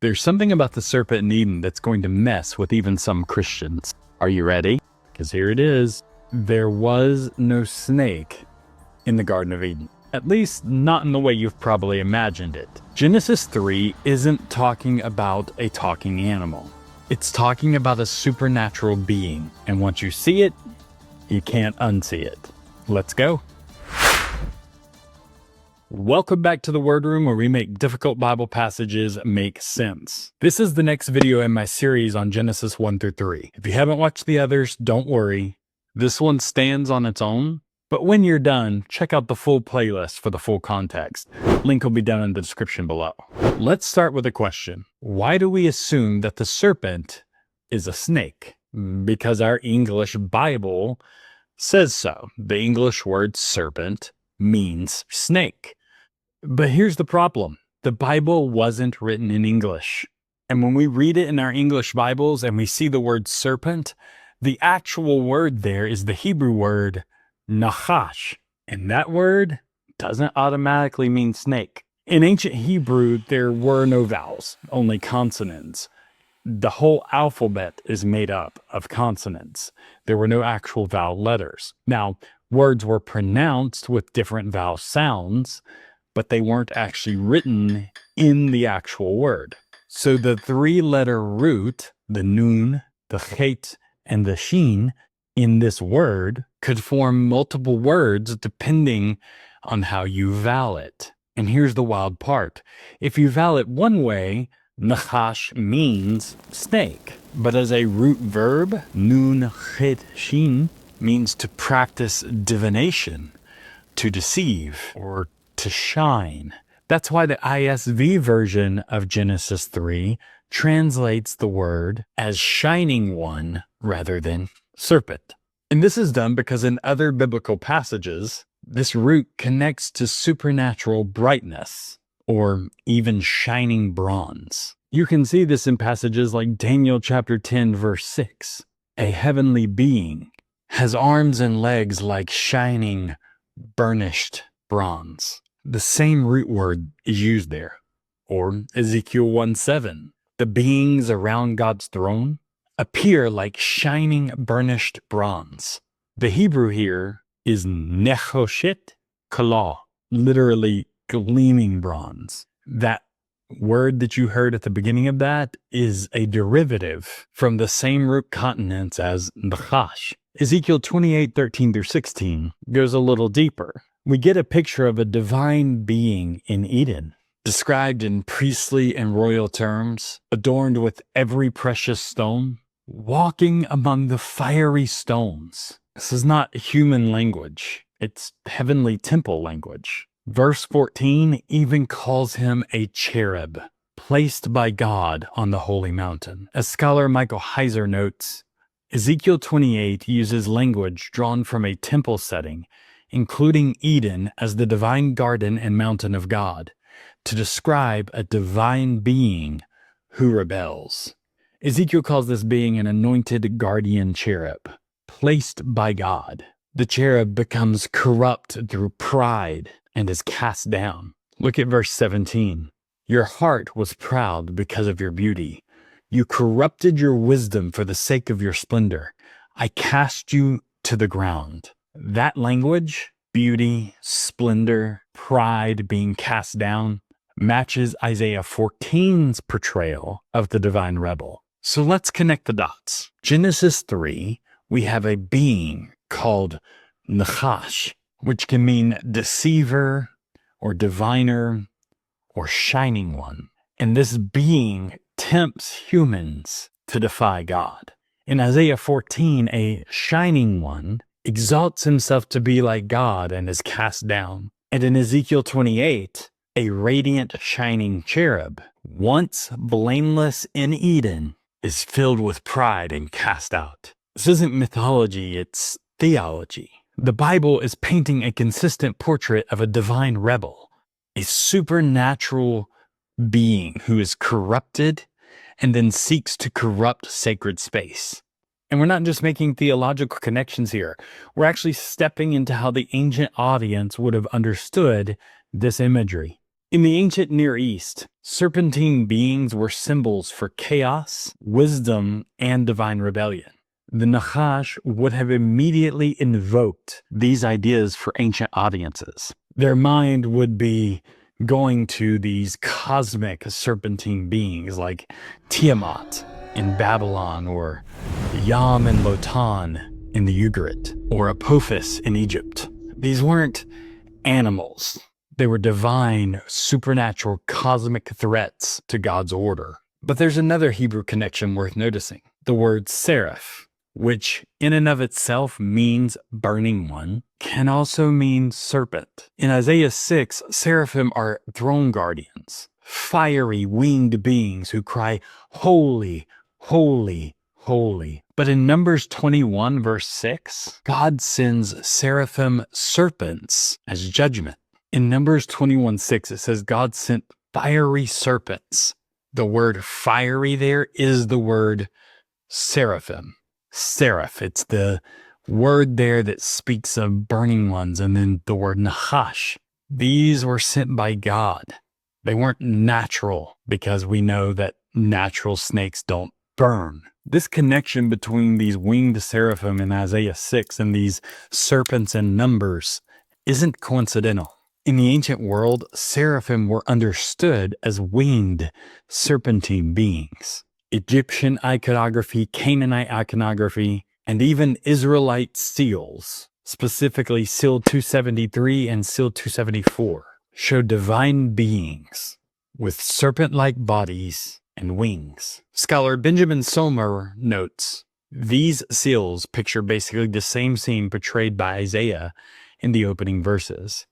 There's something about the serpent in Eden that's going to mess with even some Christians. Are you ready? Because here it is. There was no snake in the Garden of Eden. At least not in the way you've probably imagined it. Genesis 3 isn't talking about a talking animal. It's talking about a supernatural being. And once you see it, you can't unsee it. Let's go. Welcome back to the Word Room, where we make difficult Bible passages make sense. This is the next video in my series on Genesis 1 through 3. If you haven't watched the others, don't worry. This one stands on its own, but when you're done, check out the full playlist for the full context. Link will be down in the description below. Let's start with a question. Why do we assume that the serpent is a snake? Because our English Bible says so. The English word serpent means snake. But here's the problem. The Bible wasn't written in English. And when we read it in our English Bibles and we see the word serpent, the actual word there is the Hebrew word nachash. And that word doesn't automatically mean snake. In ancient Hebrew, there were no vowels, only consonants. The whole alphabet is made up of consonants. There were no actual vowel letters. Now, words were pronounced with different vowel sounds, but they weren't actually written in the actual word. So the three-letter root, the nun, the chet, and the shin in this word could form multiple words depending on how you vowel it. And here's the wild part. If you vowel it one way, nachash means snake. But as a root verb, nun, chet, shin means to practice divination, to deceive, or to shine. That's why the ISV version of Genesis 3 translates the word as shining one rather than serpent. And this is done because in other biblical passages, this root connects to supernatural brightness or even shining bronze. You can see this in passages like Daniel chapter 10 verse 6. A heavenly being has arms and legs like shining, burnished bronze. The same root word is used there. Or Ezekiel 1:7. The beings around God's throne appear like shining, burnished bronze. The Hebrew here is nechoshet kala, literally gleaming bronze. That word that you heard at the beginning of that is a derivative from the same root consonants as nachash. Ezekiel 28:13-16 goes a little deeper. We get a picture of a divine being in Eden, described in priestly and royal terms, adorned with every precious stone, walking among the fiery stones. This is not human language. It's heavenly temple language. Verse 14 even calls him a cherub, placed by God on the holy mountain. As scholar Michael Heiser notes, Ezekiel 28 uses language drawn from a temple setting, including Eden as the divine garden and mountain of God, to describe a divine being who rebels. Ezekiel calls this being an anointed guardian cherub, placed by God. The cherub becomes corrupt through pride and is cast down. Look at verse 17. Your heart was proud because of your beauty. You corrupted your wisdom for the sake of your splendor. I cast you to the ground. That language, beauty, splendor, pride, being cast down, matches Isaiah 14's portrayal of the divine rebel. So let's connect the dots. Genesis 3, we have a being called nachash, which can mean deceiver or diviner or shining one. And this being tempts humans to defy God. In Isaiah 14, a shining one exalts himself to be like God and is cast down. And in Ezekiel 28, a radiant shining cherub, once blameless in Eden, is filled with pride and cast out. This isn't mythology, it's theology. The Bible is painting a consistent portrait of a divine rebel, a supernatural being who is corrupted and then seeks to corrupt sacred space. And we're not just making theological connections here. We're actually stepping into how the ancient audience would have understood this imagery. In the ancient Near East, Serpentine beings were symbols for chaos, wisdom, and divine rebellion. The nachash would have immediately invoked these ideas for ancient audiences. Their mind would be going to these cosmic serpentine beings like Tiamat in Babylon, or Yam and Lotan in the Ugarit, or Apophis in Egypt. These weren't animals. They were divine, supernatural, cosmic threats to God's order. But there's another Hebrew connection worth noticing. The word seraph, which in and of itself means burning one, can also mean serpent. In Isaiah 6, seraphim are throne guardians, fiery winged beings who cry, "Holy, holy, holy." But in Numbers 21 verse 6, God sends seraphim serpents as judgment. In Numbers 21:6, it says God sent fiery serpents. The word fiery there is the word seraphim. Seraph, it's the word there that speaks of burning ones, and then the word nahash. These were sent by God. They weren't natural, because we know that natural snakes don't burn. This connection between these winged seraphim in Isaiah 6 and these serpents in Numbers isn't coincidental. In the ancient world, seraphim were understood as winged serpentine beings. Egyptian iconography, Canaanite iconography, and even Israelite seals, specifically seal 273 and seal 274, show divine beings with serpent-like bodies and wings. Scholar Benjamin Sommer notes, these seals picture basically the same scene portrayed by Isaiah in the opening verses.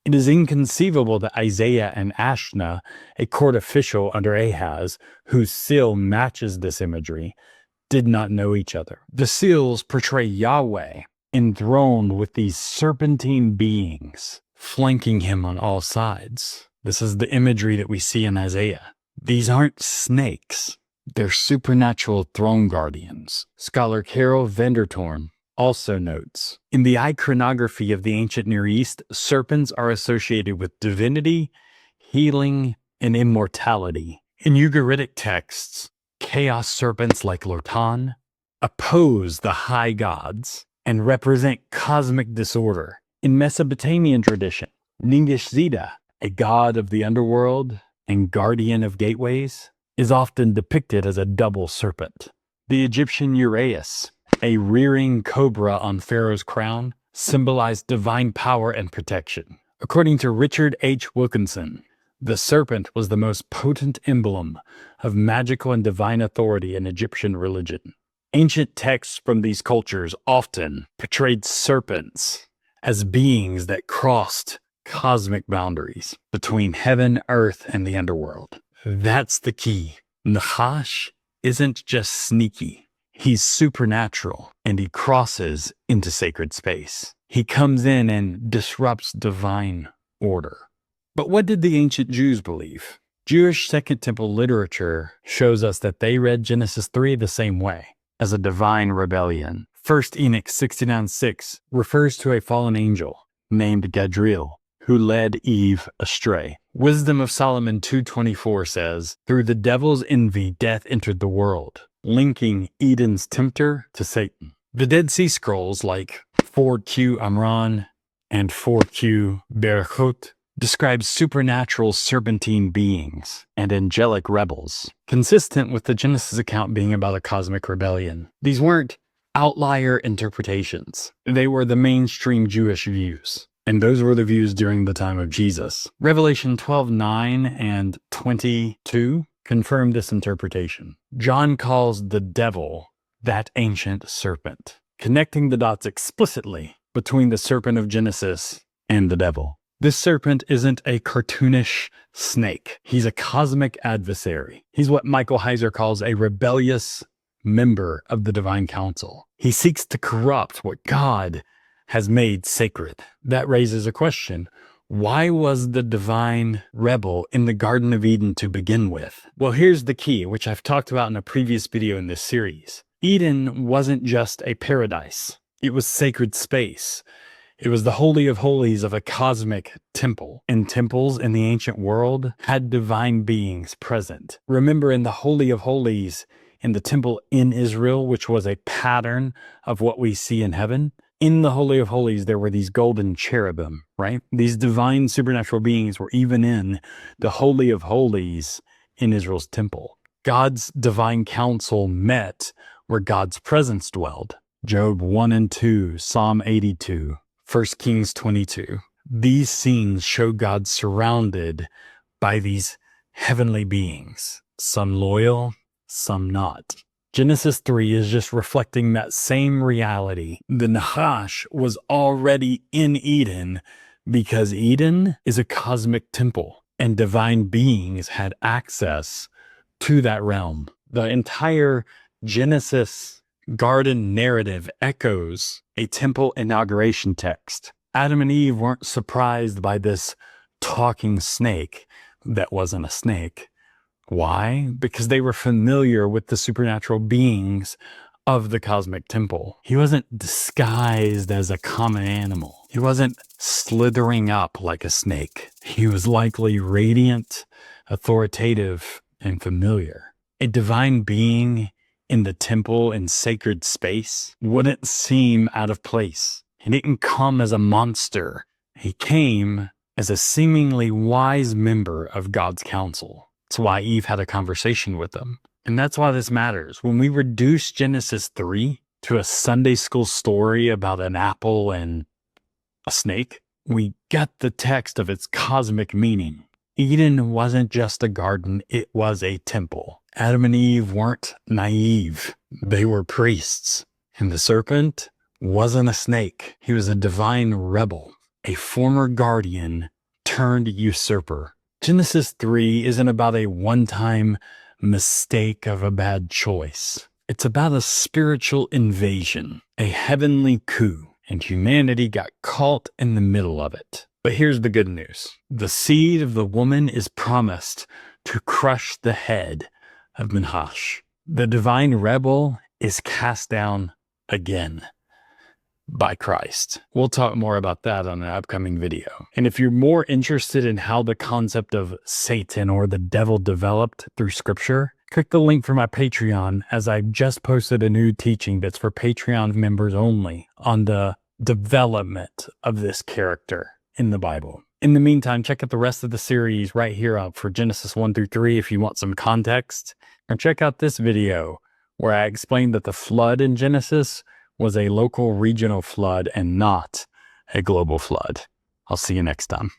It is inconceivable that Isaiah and Ashna, a court official under Ahaz, whose seal matches this imagery, did not know each other. The seals portray Yahweh enthroned with these serpentine beings, flanking him on all sides. This is the imagery that we see in Isaiah. These aren't snakes. They're supernatural throne guardians. Scholar Karel Toorn also notes, in the iconography of the ancient Near East, serpents are associated with divinity, healing, and immortality. In Ugaritic texts, chaos serpents like Lotan oppose the high gods and represent cosmic disorder. In Mesopotamian tradition, Ningishzida, a god of the underworld and guardian of gateways, is often depicted as a double serpent. The Egyptian Uraeus, a rearing cobra on Pharaoh's crown, symbolized divine power and protection. According to Richard H. Wilkinson, the serpent was the most potent emblem of magical and divine authority in Egyptian religion. Ancient texts from these cultures often portrayed serpents as beings that crossed cosmic boundaries between heaven, earth, and the underworld. That's the key. Nahash isn't just sneaky. He's supernatural, and he crosses into sacred space. He comes in and disrupts divine order. But what did the ancient Jews believe? Jewish Second Temple literature shows us that they read Genesis 3 the same way, as a divine rebellion. 1 Enoch 69:6 refers to a fallen angel named Gadriel, who led Eve astray. Wisdom of Solomon 2:24 says, "Through the devil's envy death entered the world," linking Eden's tempter to Satan. The Dead Sea Scrolls like 4Q Amran and 4Q Berechot describe supernatural serpentine beings and angelic rebels, consistent with the Genesis account being about a cosmic rebellion. These weren't outlier interpretations. They were the mainstream Jewish views. And those were the views during the time of Jesus. Revelation 12:9 and 22 confirm this interpretation. John calls the devil that ancient serpent, connecting the dots explicitly between the serpent of Genesis and the devil. This serpent isn't a cartoonish snake. He's a cosmic adversary. He's what Michael Heiser calls a rebellious member of the divine council. He seeks to corrupt what God has made sacred. That raises a question. Why was the divine rebel in the Garden of Eden to begin with? Well, here's the key, which I've talked about in a previous video in this series. Eden wasn't just a paradise. It was sacred space. It was the Holy of Holies of a cosmic temple, and temples in the ancient world had divine beings present. Remember, in the Holy of Holies, in the temple in Israel, which was a pattern of what we see in heaven, in the Holy of Holies, there were these golden cherubim, right? These divine supernatural beings were even in the Holy of Holies in Israel's temple. God's divine council met where God's presence dwelled. Job 1 and 2, Psalm 82, 1 Kings 22. These scenes show God surrounded by these heavenly beings, some loyal, some not. Genesis 3 is just reflecting that same reality. The nahash was already in Eden because Eden is a cosmic temple and divine beings had access to that realm. The entire Genesis garden narrative echoes a temple inauguration text. Adam and Eve weren't surprised by this talking snake that wasn't a snake. Why? Because they were familiar with the supernatural beings of the cosmic temple. He wasn't disguised as a common animal. He wasn't slithering up like a snake. He was likely radiant, authoritative, and familiar. A divine being in the temple in sacred space wouldn't seem out of place. He didn't come as a monster. He came as a seemingly wise member of God's council. That's why Eve had a conversation with him. And that's why this matters. When we reduce Genesis 3 to a Sunday school story about an apple and a snake, we get the text of its cosmic meaning. Eden wasn't just a garden, it was a temple. Adam and Eve weren't naive. They were priests. And the serpent wasn't a snake. He was a divine rebel, a former guardian turned usurper. Genesis 3 isn't about a one-time mistake of a bad choice. It's about a spiritual invasion, a heavenly coup, and humanity got caught in the middle of it. But here's the good news. The seed of the woman is promised to crush the head of nahash. The divine rebel is cast down again by Christ. We'll talk more about that on an upcoming video. And if you're more interested in how the concept of Satan or the devil developed through scripture, click the link for my Patreon, as I've just posted a new teaching that's for Patreon members only on the development of this character in the Bible. In the meantime, check out the rest of the series right here up for Genesis 1 through 3 if you want some context. And check out this video where I explained that the flood in Genesis was a local regional flood and not a global flood. I'll see you next time.